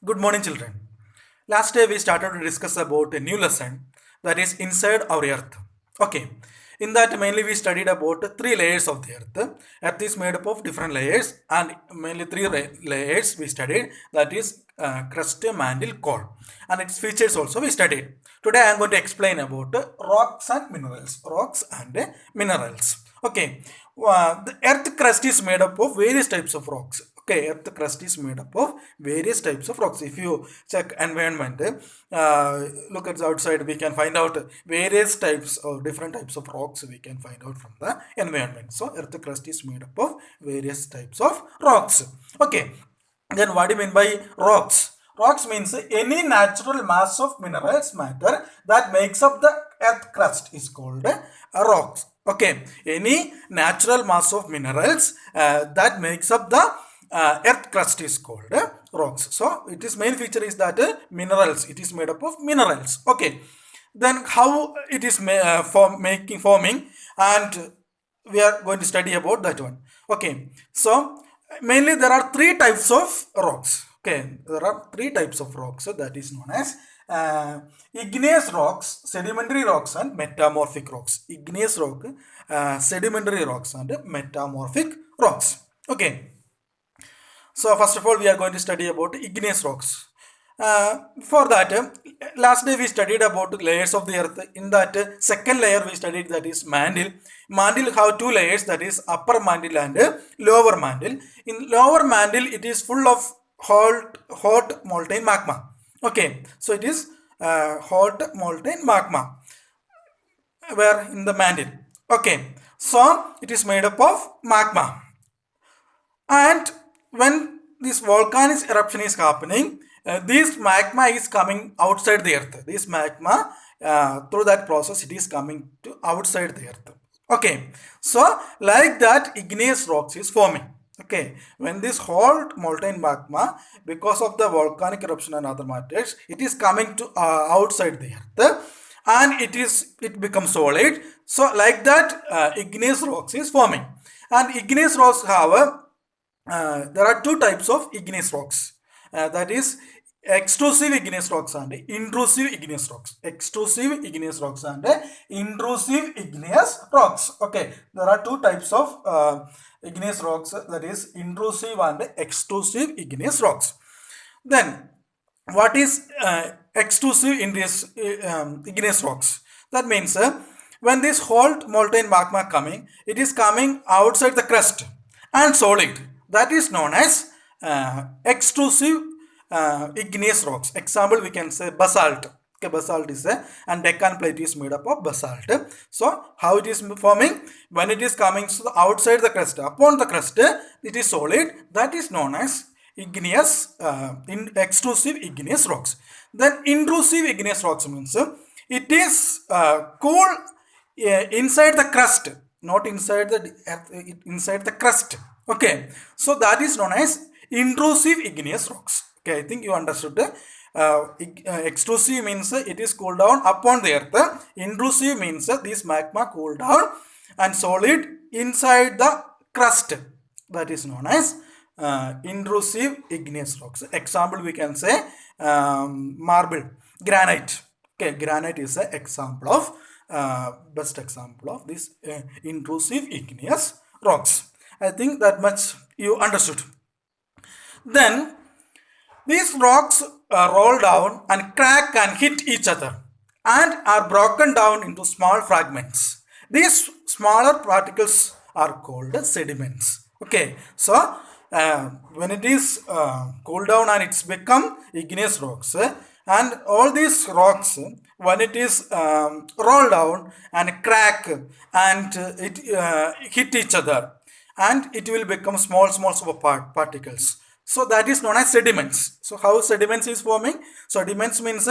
Good morning, children. Last day we started to discuss about a new lesson that is inside our earth. Okay. In that mainly we studied about three layers of the earth. Earth is made up of different layers and mainly three layers we studied, that is crust, mantle, core, and its features also we studied. Today I am going to explain about rocks and minerals. Rocks and minerals. Okay. The earth crust is made up of various types of rocks. Okay, earth crust is made up of various types of rocks. If you check environment, look at the outside, we can find out various types or different types of rocks we can find out from the environment. So earth crust is made up of various types of rocks. Okay, then what do you mean by rocks? Rocks means any natural mass of minerals matter that makes up the earth crust is called rocks. Okay, any natural mass of minerals that makes up the earth crust is called rocks. So it is main feature is that minerals. It is made up of minerals. Okay, then how it is forming, and we are going to study about that one. Okay, so mainly there are three types of rocks. Okay, there are three types of rocks, so that is known as igneous rocks, sedimentary rocks, and metamorphic rocks. Igneous rock, sedimentary rocks, and metamorphic rocks. Okay, so first of all we are going to study about igneous rocks. For that, last day we studied about layers of the earth. In that second layer we studied, that is mantle. Mantle have two layers, that is upper mantle and lower mantle. In lower mantle it is full of hot molten magma. Okay, so it is hot molten magma where in the mantle. Okay, so it is made up of magma, and when this volcanic eruption is happening, this magma is coming outside the earth. This magma, through that process, it is coming to outside the earth. Okay, so like that igneous rocks is forming. Okay, when this hot molten magma, because of the volcanic eruption and other matters, it is coming to outside the earth, and it becomes solid. So like that igneous rocks is forming, and igneous rocks have there are two types of igneous rocks, that is extrusive igneous rocks and intrusive igneous rocks. Extrusive igneous rocks and intrusive igneous rocks. Okay, there are two types of igneous rocks, that is intrusive and extrusive igneous rocks. Then what is extrusive igneous rocks? That means when this hot molten magma coming, it is coming outside the crust and solid. That is known as extrusive igneous rocks. Example, we can say basalt. Okay, basalt is and Deccan Plate is made up of basalt. So how it is forming? When it is coming to the outside the crust, upon the crust, it is solid. That is known as igneous, extrusive igneous rocks. Then intrusive igneous rocks means it is cool inside the crust, not inside the inside the crust. Okay, so that is known as intrusive igneous rocks. Okay, I think you understood. Extrusive means it is cooled down upon the earth. Intrusive means this magma cooled down and solid inside the crust. That is known as intrusive igneous rocks. Example, we can say marble, granite. Okay, granite is an example of best example of this intrusive igneous rocks. I think that much you understood. Then these rocks roll down and crack and hit each other and are broken down into small fragments. These smaller particles are called sediments. Okay, so when it is cooled down and it's become igneous rocks, and all these rocks, when it is rolled down and crack and it hit each other, and it will become small particles. So that is known as sediments. So how sediments is forming? Sediments means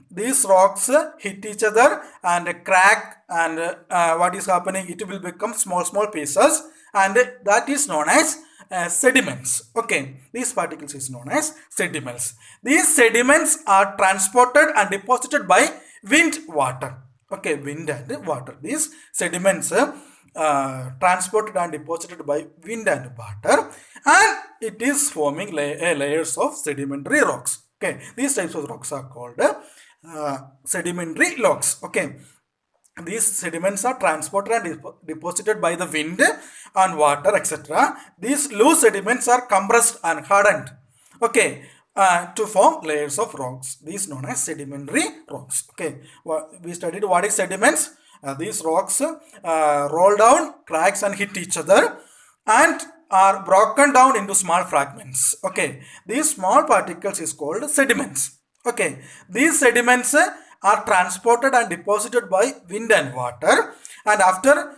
these rocks hit each other and crack, and what is happening? It will become small pieces, and that is known as sediments. Okay, these particles is known as sediments. These sediments are transported and deposited by wind, water. Okay, wind and water. These sediments transported and deposited by wind and water, and it is forming layers of sedimentary rocks. Okay, these types of rocks are called sedimentary rocks. Okay, these sediments are transported and deposited by the wind and water, etc. These loose sediments are compressed and hardened, okay, to form layers of rocks. These known as sedimentary rocks. Okay, we studied what is sediments. These rocks roll down, cracks and hit each other and are broken down into small fragments. Okay, these small particles is called sediments. Okay, these sediments are transported and deposited by wind and water, and after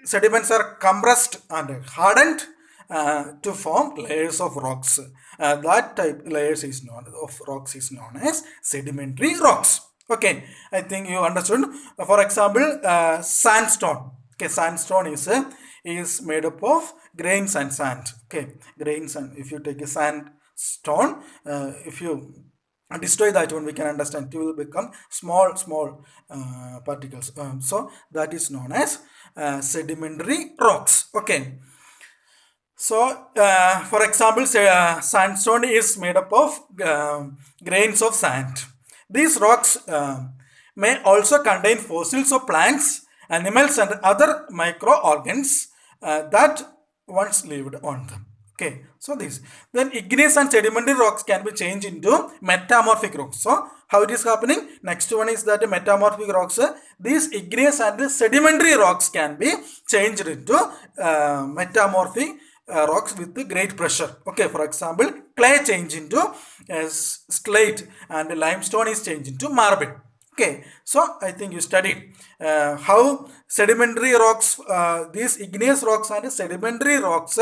sediments are compressed and hardened to form layers of rocks. That type layers is known of rocks is known as sedimentary rocks. Okay, I think you understood. For example, sandstone. Okay, sandstone is made up of grains and sand. Okay, grains, and if you take a sandstone, if you destroy that one, we can understand it will become small particles. So that is known as sedimentary rocks. Okay. So, for example, say, sandstone is made up of grains of sand. These rocks may also contain fossils of plants, animals, and other microorganisms that once lived on them. Okay, so this. Then igneous and sedimentary rocks can be changed into metamorphic rocks. So, how it is happening? Next one is that metamorphic rocks. These igneous and sedimentary rocks can be changed into metamorphic rocks with great pressure. Okay, for example, clay change into slate and limestone is changed into marble. Okay, so I think you studied how sedimentary rocks, these igneous rocks and sedimentary rocks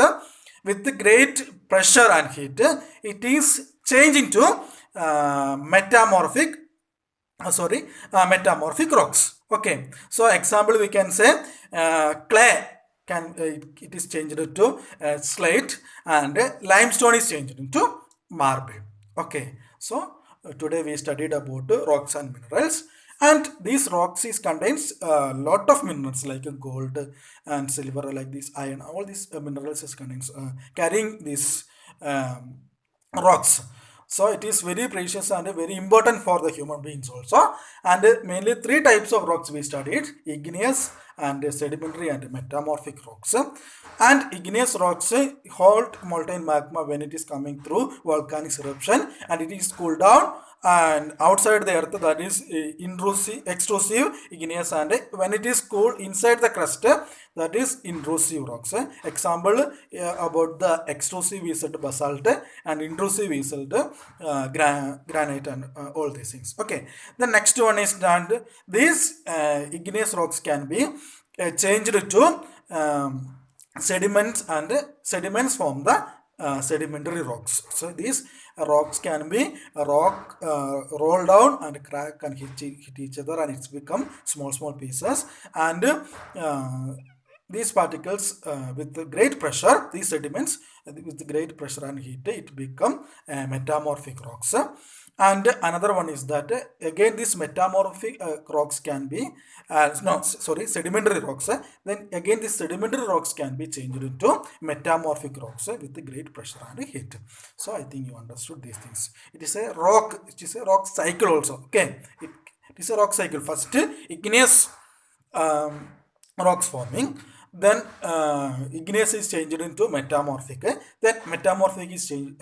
with great pressure and heat, it is changed into metamorphic rocks. Okay, so example we can say clay it is changed into slate, and limestone is changed into marble. Okay, so today we studied about rocks and minerals, and these rocks is contains a lot of minerals like gold and silver, like this iron. All these minerals is contains carrying these rocks. So it is very precious and very important for the human beings also. And mainly three types of rocks we studied: igneous and sedimentary and metamorphic rocks. And igneous rocks hold molten magma when it is coming through volcanic eruption, and it is cooled down and outside the earth, that is extrusive igneous, and when it is cooled inside the crust, that is intrusive rocks. Example about the extrusive is basalt, and intrusive is granite, and all these things. Okay, the next one is that these igneous rocks can be changed to sediments, and sediments form the sedimentary rocks. So these rocks can be roll down and crack and hit each other, and it's become small pieces, and these particles with great pressure, these sediments with great pressure and heat, it become metamorphic rocks. And another one is that again these metamorphic rocks can be sedimentary rocks. Then again these sedimentary rocks can be changed into metamorphic rocks with great pressure and heat. So I think you understood these things. It is a rock cycle also. Okay, it is a rock cycle. First igneous rocks forming, then igneous is changed into metamorphic, then metamorphic is changed,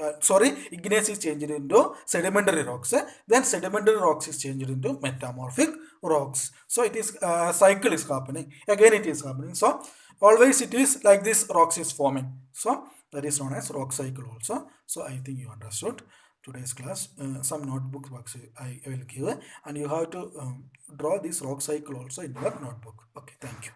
igneous is changed into sedimentary rocks, then sedimentary rocks is changed into metamorphic rocks. So it is cycle is happening, again it is happening. So always it is like this, rocks is forming. So that is known as rock cycle also. So I think you understood today's class. Some notebook works I will give, and you have to draw this rock cycle also in your notebook. Okay, thank you.